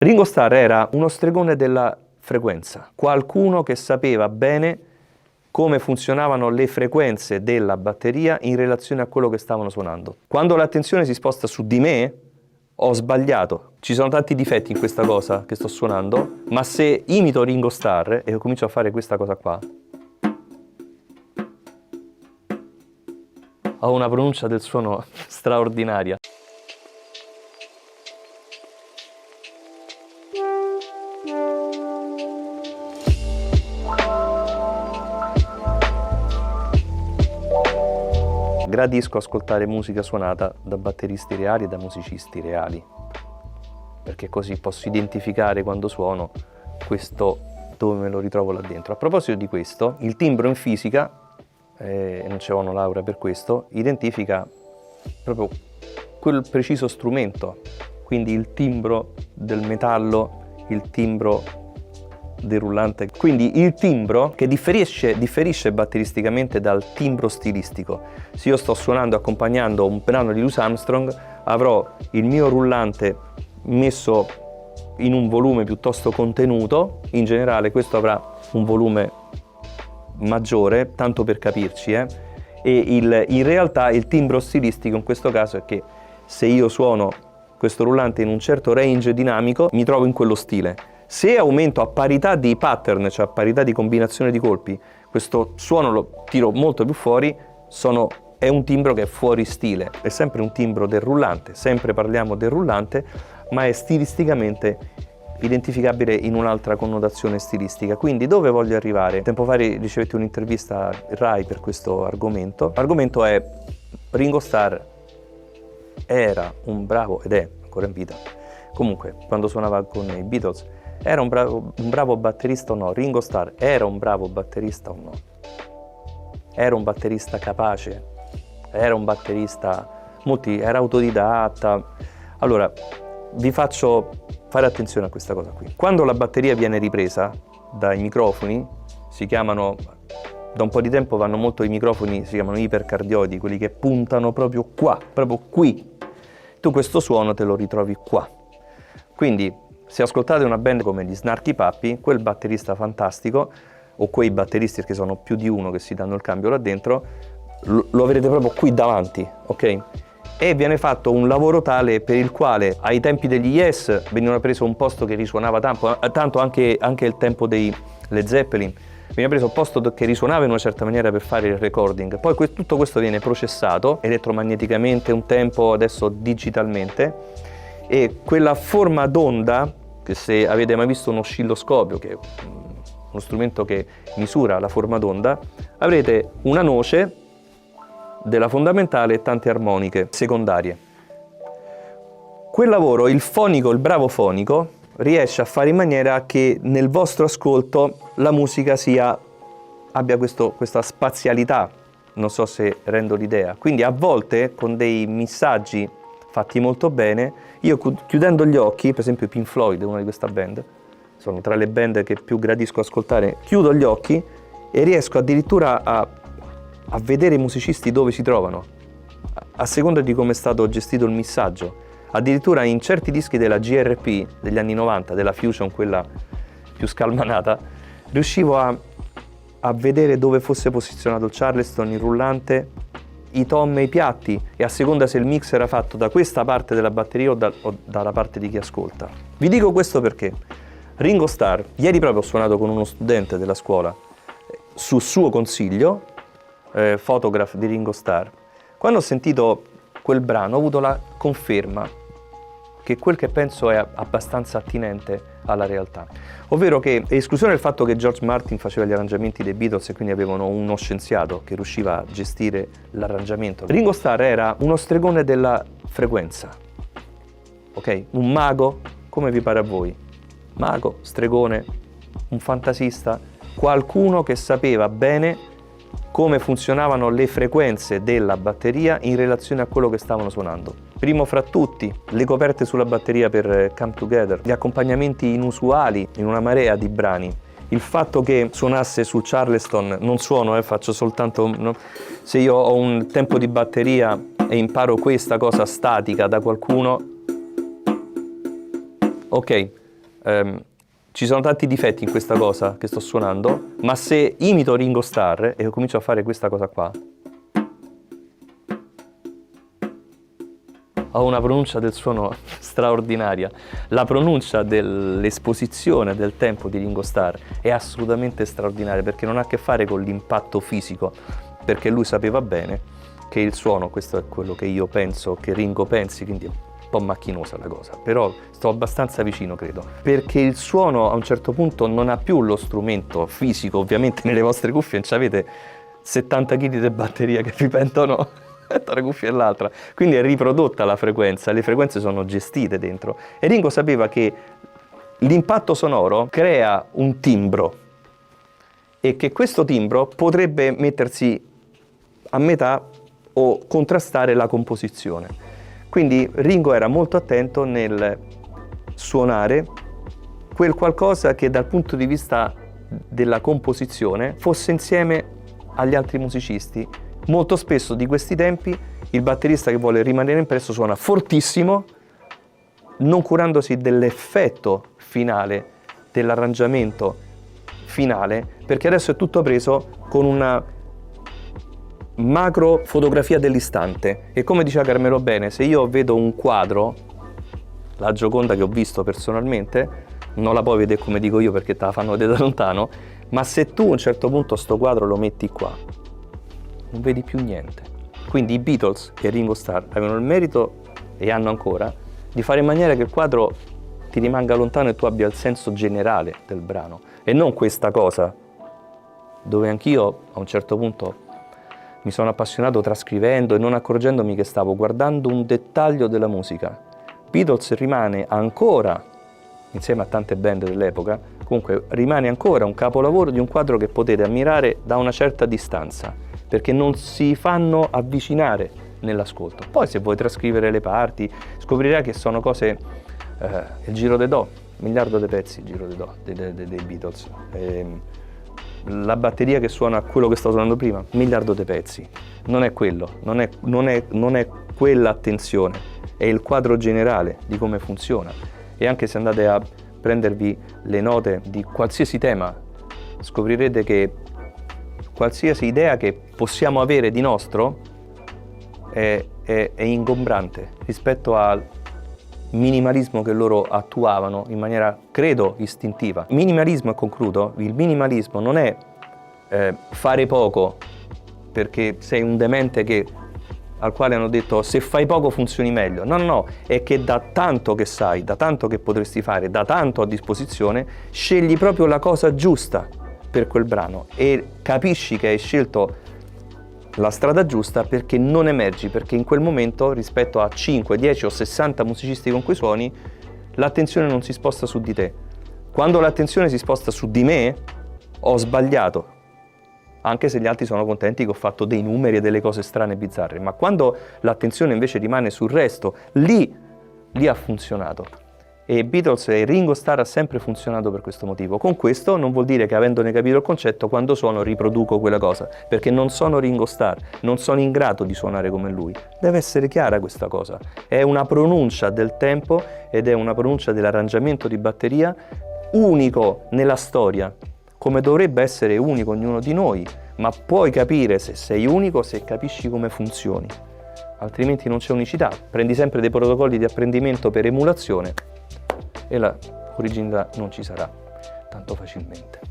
Ringo Starr era uno stregone della frequenza, qualcuno che sapeva bene come funzionavano le frequenze della batteria in relazione a quello che stavano suonando. Quando l'attenzione si sposta su di me, ho sbagliato. Ci sono tanti difetti in questa cosa che sto suonando, ma se imito Ringo Starr e comincio a fare questa cosa qua, ho una pronuncia del suono straordinaria. Gradisco ascoltare musica suonata da batteristi reali e da musicisti reali, perché così posso identificare quando suono questo dove me lo ritrovo là dentro. A proposito di questo, il timbro in fisica, e non c'è una laurea per questo, identifica proprio quel preciso strumento, quindi il timbro del metallo, il timbro del rullante. Quindi il timbro che differisce batteristicamente dal timbro stilistico. Se io sto suonando accompagnando un brano di Louis Armstrong, avrò il mio rullante messo in un volume piuttosto contenuto, in generale questo avrà un volume maggiore, tanto per capirci, e in realtà il timbro stilistico in questo caso è che se io suono questo rullante in un certo range dinamico, mi trovo in quello stile. Se aumento a parità di pattern, cioè a parità di combinazione di colpi, questo suono lo tiro molto più fuori, è un timbro che è fuori stile. È sempre un timbro del rullante, sempre parliamo del rullante, ma è stilisticamente identificabile in un'altra connotazione stilistica. Quindi dove voglio arrivare? Tempo fa ricevetti un'intervista Rai per questo argomento. L'argomento è: Ringo Starr era un bravo, ed è ancora in vita, comunque quando suonava con i Beatles, era un bravo batterista o no? Ringo Starr era un bravo batterista o no? Era un batterista capace? Era un batterista era autodidatta? Allora, vi faccio fare attenzione a questa cosa qui. Quando la batteria viene ripresa dai microfoni, da un po' di tempo vanno molto i microfoni, si chiamano ipercardiodi, quelli che puntano proprio qua, proprio qui. Tu questo suono te lo ritrovi qua. Quindi, se ascoltate una band come gli Snarky Puppy, quel batterista fantastico, o quei batteristi, che sono più di uno che si danno il cambio là dentro, lo avrete proprio qui davanti, ok? E viene fatto un lavoro tale per il quale ai tempi degli Yes veniva preso un posto che risuonava tanto anche il tempo dei Led Zeppelin, veniva preso un posto che risuonava in una certa maniera per fare il recording. Poi tutto questo viene processato elettromagneticamente un tempo, adesso digitalmente, e quella forma d'onda, che se avete mai visto un oscilloscopio, che è uno strumento che misura la forma d'onda, avrete una noce della fondamentale e tante armoniche secondarie. Quel lavoro, il bravo fonico, riesce a fare in maniera che nel vostro ascolto la musica abbia questa spazialità, non so se rendo l'idea. Quindi a volte con dei missaggi fatti molto bene, io chiudendo gli occhi, per esempio Pink Floyd è una di questa band, sono tra le band che più gradisco ascoltare, chiudo gli occhi e riesco addirittura a vedere i musicisti dove si trovano, a seconda di come è stato gestito il missaggio. Addirittura in certi dischi della GRP degli anni 90, della Fusion, quella più scalmanata, riuscivo a vedere dove fosse posizionato il Charleston, il rullante, i tom e i piatti, e a seconda se il mix era fatto da questa parte della batteria o dalla parte di chi ascolta. Vi dico questo perché Ringo Starr, ieri proprio ho suonato con uno studente della scuola, su suo consiglio, Photograph di Ringo Starr. Quando ho sentito quel brano ho avuto la conferma che quel che penso è abbastanza attinente alla realtà, ovvero che, esclusione del fatto che George Martin faceva gli arrangiamenti dei Beatles e quindi avevano uno scienziato che riusciva a gestire l'arrangiamento, Ringo Starr era uno stregone della frequenza, ok? Un mago, come vi pare a voi? Mago, stregone, un fantasista, qualcuno che sapeva bene come funzionavano le frequenze della batteria in relazione a quello che stavano suonando. Primo fra tutti, le coperte sulla batteria per Come Together, gli accompagnamenti inusuali in una marea di brani, il fatto che suonasse sul Charleston, non suono, faccio soltanto, no? Se io ho un tempo di batteria e imparo questa cosa statica da qualcuno, ok, ci sono tanti difetti in questa cosa che sto suonando, ma se imito Ringo Starr e comincio a fare questa cosa qua, ho una pronuncia del suono straordinaria. La pronuncia dell'esposizione del tempo di Ringo Starr è assolutamente straordinaria, perché non ha a che fare con l'impatto fisico, perché lui sapeva bene che il suono, questo è quello che io penso che Ringo pensi, quindi è un po' macchinosa la cosa, però sto abbastanza vicino, credo, perché il suono a un certo punto non ha più lo strumento fisico. Ovviamente nelle vostre cuffie non avete 70 kg di batteria che vi pentono tra una cuffia e l'altra, quindi è riprodotta la frequenza, le frequenze sono gestite dentro, e Ringo sapeva che l'impatto sonoro crea un timbro e che questo timbro potrebbe mettersi a metà o contrastare la composizione. Quindi Ringo era molto attento nel suonare quel qualcosa che dal punto di vista della composizione fosse insieme agli altri musicisti. Molto spesso di questi tempi il batterista che vuole rimanere impresso suona fortissimo, non curandosi dell'effetto finale, dell'arrangiamento finale, perché adesso è tutto preso con una macro fotografia dell'istante. E come diceva Carmelo Bene, se io vedo un quadro, la Gioconda che ho visto personalmente, non la puoi vedere come dico io perché te la fanno vedere da lontano, ma se tu a un certo punto sto quadro lo metti qua, non vedi più niente. Quindi i Beatles e Ringo Starr avevano il merito, e hanno ancora, di fare in maniera che il quadro ti rimanga lontano e tu abbia il senso generale del brano, e non questa cosa dove anch'io a un certo punto mi sono appassionato trascrivendo e non accorgendomi che stavo guardando un dettaglio della musica. Beatles rimane ancora, insieme a tante band dell'epoca, comunque rimane ancora un capolavoro di un quadro che potete ammirare da una certa distanza, perché non si fanno avvicinare nell'ascolto. Poi se vuoi trascrivere le parti, scoprirai che sono cose, il giro de do, miliardo di pezzi, il giro de do dei Beatles. La batteria che suona quello che stavo suonando prima, miliardo di pezzi. Non è quello, non è quella attenzione, è il quadro generale di come funziona. E anche se andate a prendervi le note di qualsiasi tema, scoprirete che qualsiasi idea che possiamo avere di nostro è ingombrante rispetto al minimalismo che loro attuavano in maniera, credo, istintiva. Minimalismo, e concludo, il minimalismo non è fare poco perché sei un demente al quale hanno detto se fai poco funzioni meglio. No, no, no, è che da tanto che sai, da tanto che potresti fare, da tanto a disposizione, scegli proprio la cosa giusta per quel brano e capisci che hai scelto la strada giusta perché non emergi, perché in quel momento rispetto a 5, 10 o 60 musicisti con cui suoni l'attenzione non si sposta su di te. Quando l'attenzione si sposta su di me ho sbagliato, anche se gli altri sono contenti che ho fatto dei numeri e delle cose strane e bizzarre, ma quando l'attenzione invece rimane sul resto, lì ha funzionato. E Beatles e Ringo Starr ha sempre funzionato per questo motivo. Con questo non vuol dire che, avendone capito il concetto, quando suono riproduco quella cosa, perché non sono Ringo Starr, non sono in grado di suonare come lui. Deve essere chiara questa cosa. È una pronuncia del tempo ed è una pronuncia dell'arrangiamento di batteria unico nella storia, come dovrebbe essere unico ognuno di noi, ma puoi capire se sei unico se capisci come funzioni, altrimenti non c'è unicità. Prendi sempre dei protocolli di apprendimento per emulazione e la originalità non ci sarà tanto facilmente.